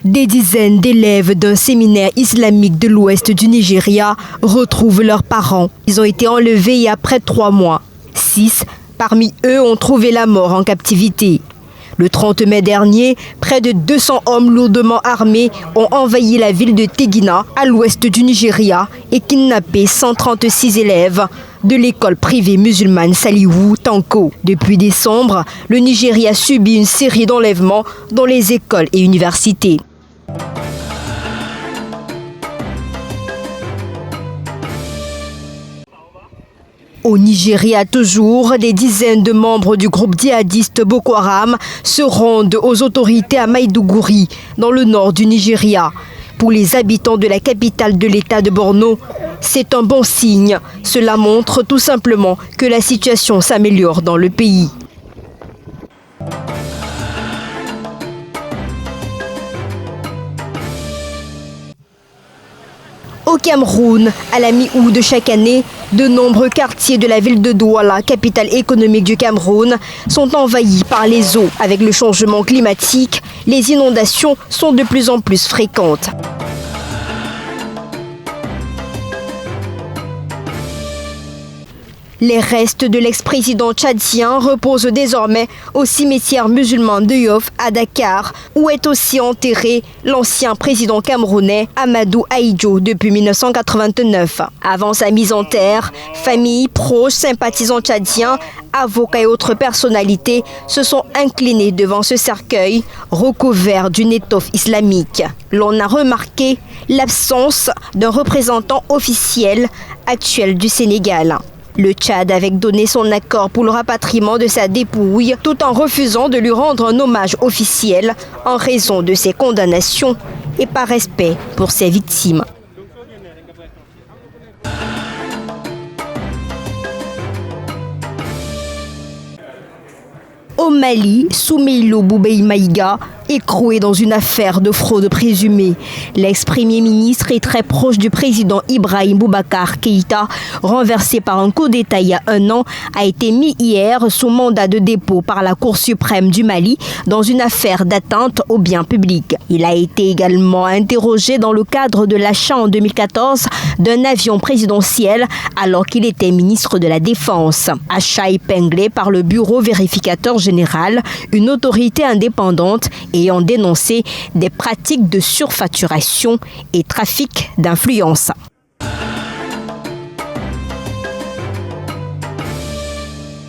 Des dizaines d'élèves d'un séminaire islamique de l'ouest du Nigeria retrouvent leurs parents. Ils ont été enlevés il y a près de 3 mois. 6 parmi eux ont trouvé la mort en captivité. Le 30 mai dernier, près de 200 hommes lourdement armés ont envahi la ville de Tegina, à l'ouest du Nigeria, et kidnappé 136 élèves de l'école privée musulmane Salihu Tanko. Depuis décembre, le Nigeria subit une série d'enlèvements dans les écoles et universités. Au Nigeria toujours, des dizaines de membres du groupe djihadiste Boko Haram se rendent aux autorités à Maiduguri, dans le nord du Nigeria. Pour les habitants de la capitale de l'État de Borno, c'est un bon signe. Cela montre tout simplement que la situation s'améliore dans le pays. Au Cameroun, à la mi-août de chaque année, de nombreux quartiers de la ville de Douala, capitale économique du Cameroun, sont envahis par les eaux. Avec le changement climatique, les inondations sont de plus en plus fréquentes. Les restes de l'ex-président tchadien reposent désormais au cimetière musulman de Yoff à Dakar, où est aussi enterré l'ancien président camerounais Amadou Ahidjo depuis 1989. Avant sa mise en terre, familles, proches, sympathisants tchadiens, avocats et autres personnalités se sont inclinés devant ce cercueil recouvert d'une étoffe islamique. L'on a remarqué l'absence d'un représentant officiel actuel du Sénégal. Le Tchad avait donné son accord pour le rapatriement de sa dépouille tout en refusant de lui rendre un hommage officiel en raison de ses condamnations et par respect pour ses victimes. Au Mali, Soumeïlo Boubèye Maïga, écroué dans une affaire de fraude présumée. L'ex-premier ministre est très proche du président Ibrahim Boubacar Keïta, renversé par un coup d'État il y a 1 an, a été mis hier sous mandat de dépôt par la Cour suprême du Mali dans une affaire d'atteinte aux biens publics. Il a été également interrogé dans le cadre de l'achat en 2014 d'un avion présidentiel alors qu'il était ministre de la Défense. Achat épinglé par le Bureau vérificateur général, une autorité indépendante ayant dénoncé des pratiques de surfacturation et trafic d'influence.